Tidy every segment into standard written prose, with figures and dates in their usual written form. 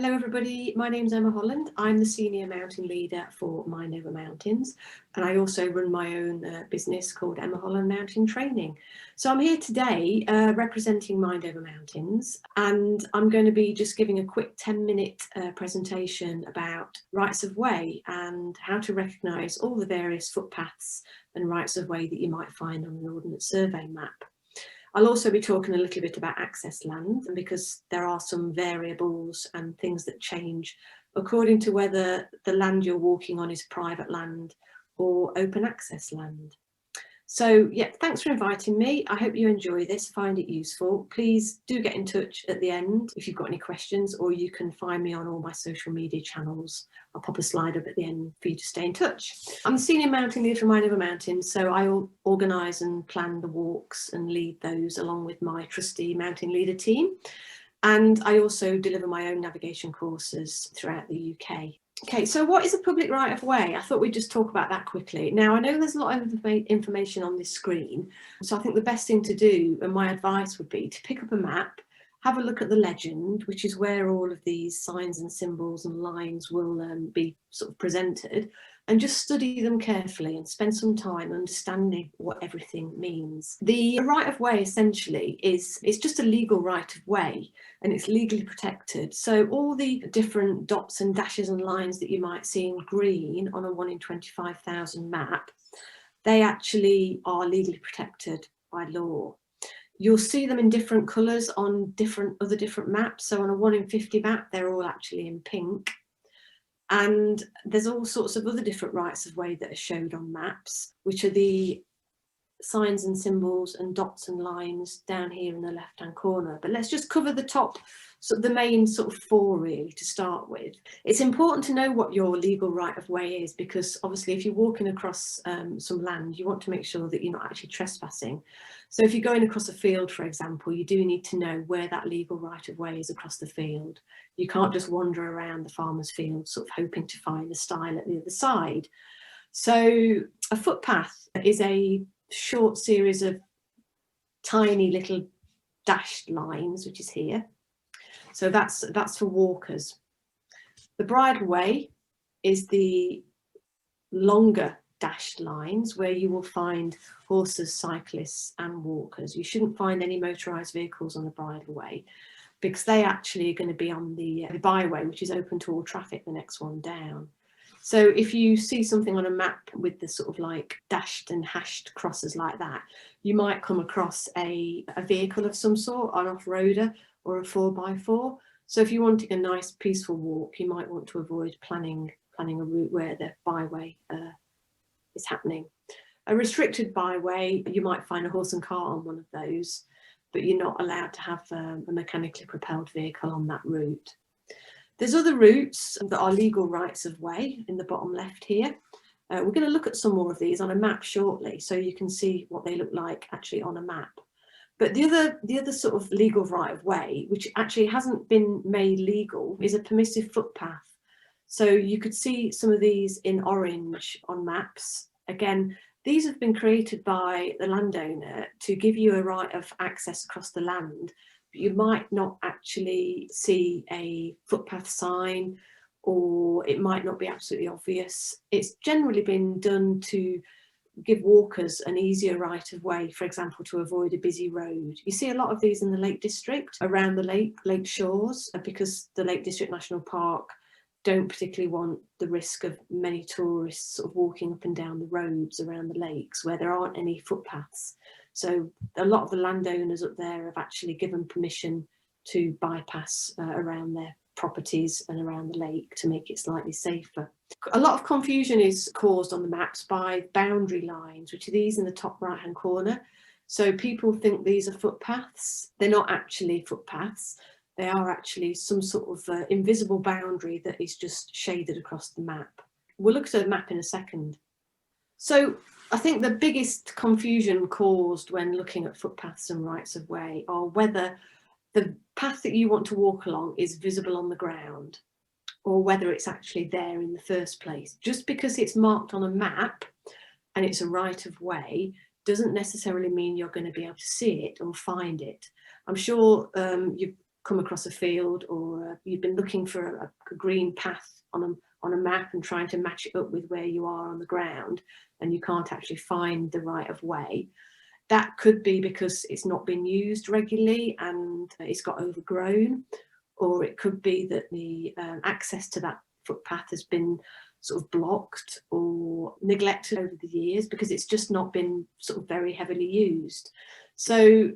Hello everybody, my name's Emma Holland. I'm the Senior Mountain Leader for Mind Over Mountains, and I also run my own business called Emma Holland Mountain Training. So I'm here today representing Mind Over Mountains, and I'm going to be just giving a quick 10-minute presentation about rights of way and how to recognise all the various footpaths and rights of way that you might find on an Ordnance Survey map. I'll also be talking a little bit about access land, because there are some variables and things that change according to whether the land you're walking on is private land or open access land. So yeah, thanks for inviting me. I hope you enjoy this, find it useful. Please do get in touch at the end if you've got any questions, or you can find me on all my social media channels. I'll pop a slide up at the end for you to stay in touch. I'm the Senior Mountain Leader for Mind Over Mountains, so I organise and plan the walks and lead those along with my trusty Mountain Leader team. And I also deliver my own navigation courses throughout the UK. Okay, so what is a public right of way? I thought we'd just talk about that quickly. Now, I know there's a lot of information on this screen, so I think the best thing to do, and my advice would be to pick up a map, have a look at the legend, which is where all of these signs and symbols and lines will be sort of presented, and just study them carefully and spend some time understanding what everything means. The right of way essentially it's just a legal right of way, and it's legally protected. So all the different dots and dashes and lines that you might see in green on a 1 in 25,000 map, they actually are legally protected by law. You'll see them in different colours on other different maps. So on a 1 in 50 map, they're all actually in pink. And there's all sorts of other different rights of way that are showed on maps, which are the signs and symbols and dots and lines down here in the left hand corner. But let's just cover the top, the main sort of four really to start with. It's important to know what your legal right of way is, because obviously if you're walking across some land, you want to make sure that you're not actually trespassing. So if you're going across a field, for example, you do need to know where that legal right of way is across the field. You can't just wander around the farmer's field sort of hoping to find the stile at the other side. So a footpath is a short series of tiny little dashed lines, which is here. So that's for walkers. The bridleway is the longer dashed lines where you will find horses, cyclists and walkers. You shouldn't find any motorised vehicles on the bridleway, because they actually are going to be on the byway, which is open to all traffic, the next one down. So if you see something on a map with the sort of like dashed and hashed crosses like that, you might come across a vehicle of some sort, an off-roader or a 4x4. So if you're wanting a nice peaceful walk, you might want to avoid planning a route where the byway is happening. A restricted byway, you might find a horse and cart on one of those, but you're not allowed to have a mechanically propelled vehicle on that route. There's other routes that are legal rights of way in the bottom left here. We're going to look at some more of these on a map shortly, so you can see what they look like actually on a map. But the other sort of legal right of way, which actually hasn't been made legal, is a permissive footpath. So you could see some of these in orange on maps. Again, these have been created by the landowner to give you a right of access across the land, but you might not actually see a footpath sign, or it might not be absolutely obvious. It's generally been done to give walkers an easier right of way, for example, to avoid a busy road. You see a lot of these in the Lake District, around the lake shores, because the Lake District National Park don't particularly want the risk of many tourists sort of walking up and down the roads around the lakes where there aren't any footpaths. So a lot of the landowners up there have actually given permission to bypass around their properties and around the lake to make it slightly safer. A lot of confusion is caused on the maps by boundary lines, which are these in the top right hand corner. So people think these are footpaths. They're not actually footpaths. They are actually some sort of invisible boundary that is just shaded across the map. We'll look at a map in a second. So I think the biggest confusion caused when looking at footpaths and rights of way are whether the path that you want to walk along is visible on the ground, or whether it's actually there in the first place. Just because it's marked on a map and it's a right of way doesn't necessarily mean you're going to be able to see it or find it. I'm sure you've come across a field, or you've been looking for a green path on a map and trying to match it up with where you are on the ground, and you can't actually find the right of way. That could be because it's not been used regularly and it's got overgrown, or it could be that the access to that footpath has been sort of blocked or neglected over the years because it's just not been sort of very heavily used. So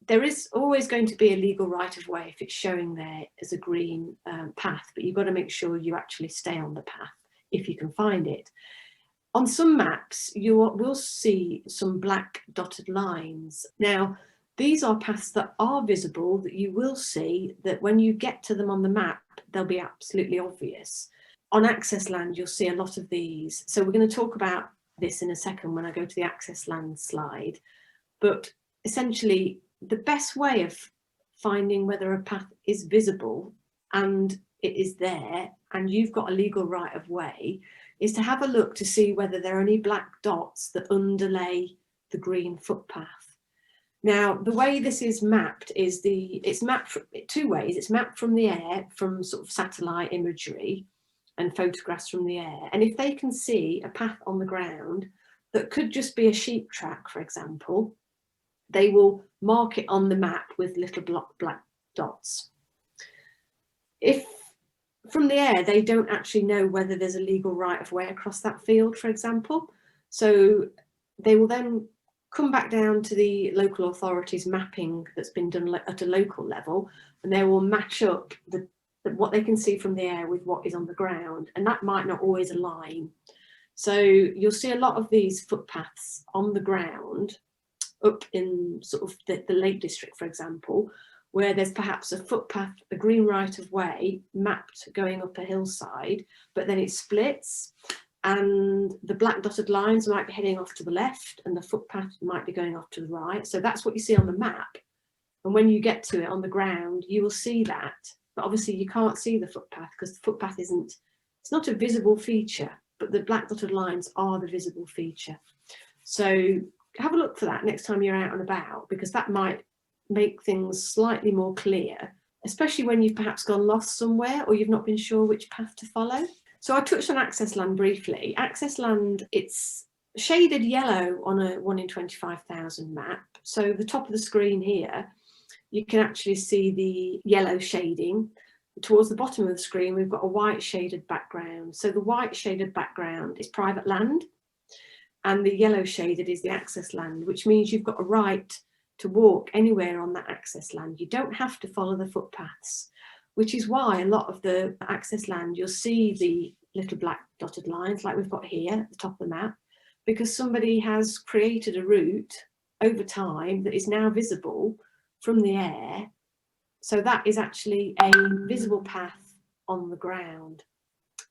there is always going to be a legal right of way if it's showing there as a green path, but you've got to make sure you actually stay on the path if you can find it. On some maps, you will see some black dotted lines. Now, these are paths that are visible, that you will see that when you get to them on the map, they'll be absolutely obvious. On access land, you'll see a lot of these. So we're going to talk about this in a second when I go to the access land slide. But essentially, the best way of finding whether a path is visible and it is there and you've got a legal right of way is to have a look to see whether there are any black dots that underlay the green footpath. Now, the way this is mapped is it's mapped two ways. It's mapped from the air, from sort of satellite imagery and photographs from the air. And if they can see a path on the ground that could just be a sheep track, for example, they will mark it on the map with little black dots. If from the air, they don't actually know whether there's a legal right of way across that field, for example. So they will then come back down to the local authorities mapping that's been done at a local level, and they will match up what they can see from the air with what is on the ground, and that might not always align. So you'll see a lot of these footpaths on the ground up in sort of the Lake District, for example, where there's perhaps a footpath, a green right of way mapped going up a hillside, but then it splits and the black dotted lines might be heading off to the left and the footpath might be going off to the right. So that's what you see on the map. And when you get to it on the ground, you will see that. But obviously you can't see the footpath because the footpath it's not a visible feature, but the black dotted lines are the visible feature. So have a look for that next time you're out and about, because that might make things slightly more clear, especially when you've perhaps gone lost somewhere or you've not been sure which path to follow. So I touched on access land briefly. Access land, it's shaded yellow on a 1 in 25,000 map. So the top of the screen here, you can actually see the yellow shading. Towards the bottom of the screen, we've got a white shaded background. So the white shaded background is private land, and the yellow shaded is the access land, which means you've got a right to walk anywhere on that access land. You don't have to follow the footpaths, which is why a lot of the access land, you'll see the little black dotted lines like we've got here at the top of the map, because somebody has created a route over time that is now visible from the air. So that is actually a visible path on the ground.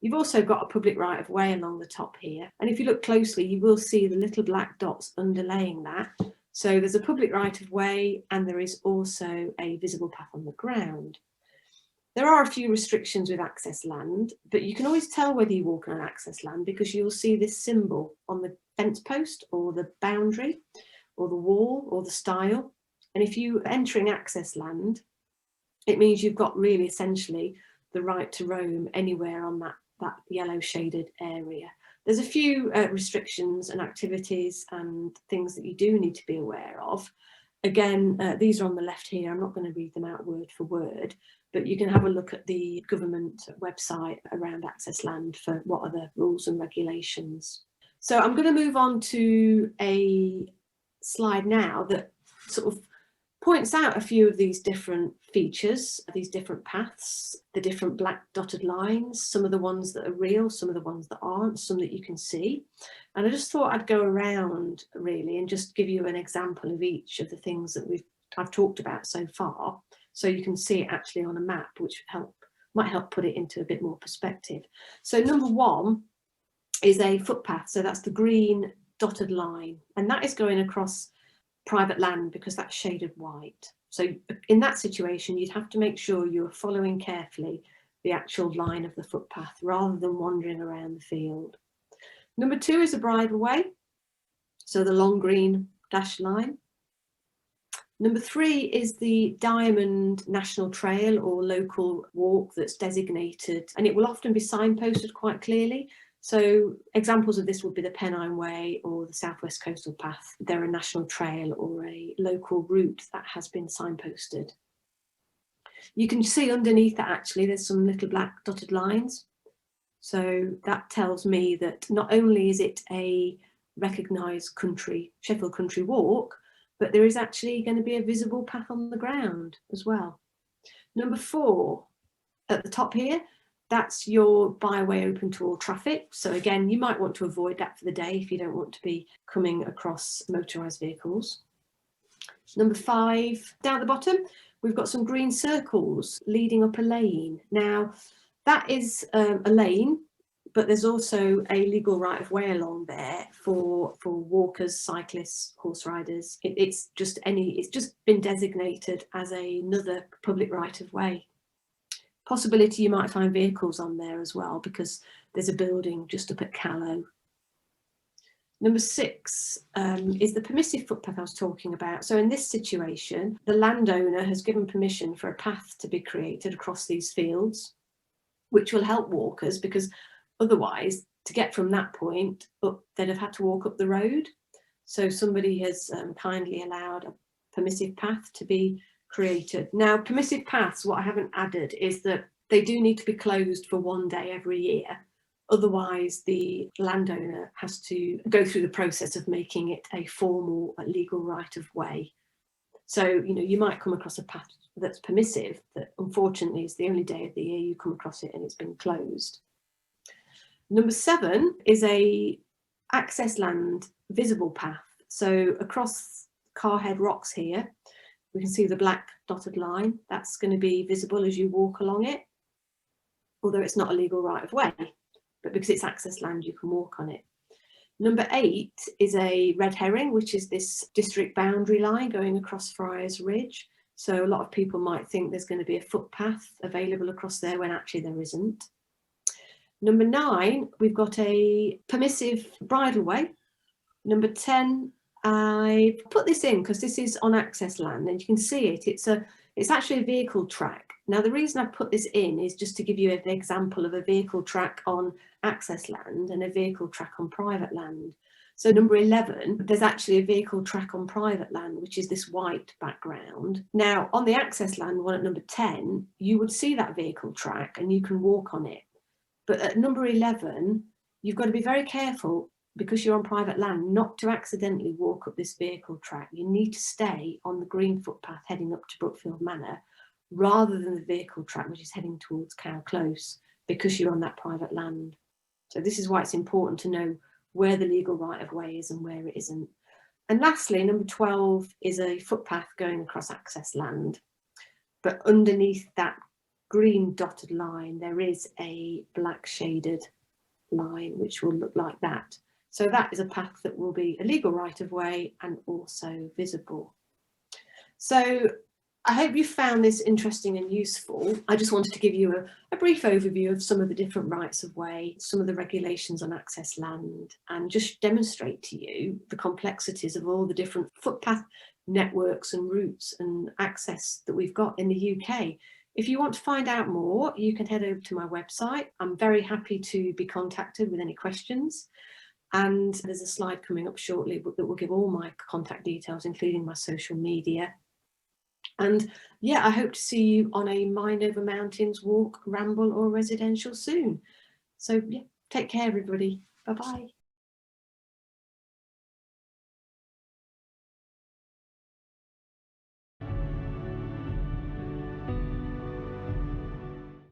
You've also got a public right of way along the top here. And if you look closely, you will see the little black dots underlaying that. So there's a public right of way and there is also a visible path on the ground. There are a few restrictions with access land, but you can always tell whether you walk on an access land because you'll see this symbol on the fence post or the boundary or the wall or the stile. And if you're entering access land, it means you've got really essentially the right to roam anywhere on that yellow shaded area. There's a few restrictions and activities and things that you do need to be aware of. Again, these are on the left here. I'm not going to read them out word for word, but you can have a look at the government website around access land for what are the rules and regulations. So I'm going to move on to a slide now that sort of points out a few of these different features, these different paths, the different black dotted lines, some of the ones that are real, some of the ones that aren't, some that you can see. And I just thought I'd go around really and just give you an example of each of the things that I've talked about so far, so you can see it actually on a map, which might help put it into a bit more perspective. So number one is a footpath. So that's the green dotted line, and that is going across private land because that's shaded white. So in that situation, you'd have to make sure you're following carefully the actual line of the footpath rather than wandering around the field. Number two is a bridle way, so the long green dashed line. Number 3 is the Diamond National Trail or local walk that's designated, and it will often be signposted quite clearly. So examples of this would be the Pennine Way or the Southwest Coastal Path. They're a national trail or a local route that has been signposted. You can see underneath that actually there's some little black dotted lines. So that tells me that not only is it a recognised Sheffield Country walk, but there is actually going to be a visible path on the ground as well. Number 4, at the top here, that's your byway open to all traffic. So again, you might want to avoid that for the day if you don't want to be coming across motorised vehicles. Number 5, down at the bottom, we've got some green circles leading up a lane. Now, that is a lane, but there's also a legal right of way along there for walkers, cyclists, horse riders. It's just been designated as another public right of way. Possibility you might find vehicles on there as well because there's a building just up at Callow. Number 6 is the permissive footpath I was talking about. So in this situation, the landowner has given permission for a path to be created across these fields, which will help walkers because otherwise, to get from that point up, they'd have had to walk up the road. So somebody has kindly allowed a permissive path to be created. Now, permissive paths, what I haven't added is that they do need to be closed for 1 day every year. Otherwise, the landowner has to go through the process of making it a formal, legal right of way. So, you might come across a path that's permissive that unfortunately is the only day of the year you come across it and it's been closed. Number 7 is a access land visible path. So across Carhead Rocks here, we can see the black dotted line. That's going to be visible as you walk along it, although it's not a legal right of way, but because it's access land, you can walk on it. Number 8 is a red herring, which is this district boundary line going across Friars Ridge. So a lot of people might think there's going to be a footpath available across there when actually there isn't. Number 9, we've got a permissive bridleway. Number 10, I put this in because this is on access land and you can see it. It's actually a vehicle track. Now, the reason I put this in is just to give you an example of a vehicle track on access land and a vehicle track on private land. So number 11, there's actually a vehicle track on private land, which is this white background. Now, on the access land one at number 10, you would see that vehicle track and you can walk on it. But at number 11, you've got to be very careful because you're on private land not to accidentally walk up this vehicle track. You need to stay on the green footpath heading up to Brookfield Manor rather than the vehicle track which is heading towards Cow Close because you're on that private land. So this is why it's important to know where the legal right of way is and where it isn't. And lastly, number 12 is a footpath going across access land. But underneath that green dotted line, there is a black shaded line which will look like that. So that is a path that will be a legal right of way and also visible. So I hope you found this interesting and useful. I just wanted to give you a brief overview of some of the different rights of way, some of the regulations on access land, and just demonstrate to you the complexities of all the different footpath networks and routes and access that we've got in the UK. If you want to find out more, you can head over to my website. I'm very happy to be contacted with any questions. And there's a slide coming up shortly that will give all my contact details, including my social media. And yeah, I hope to see you on a Mind Over Mountains walk, ramble or residential soon. So yeah, take care everybody. Bye-bye.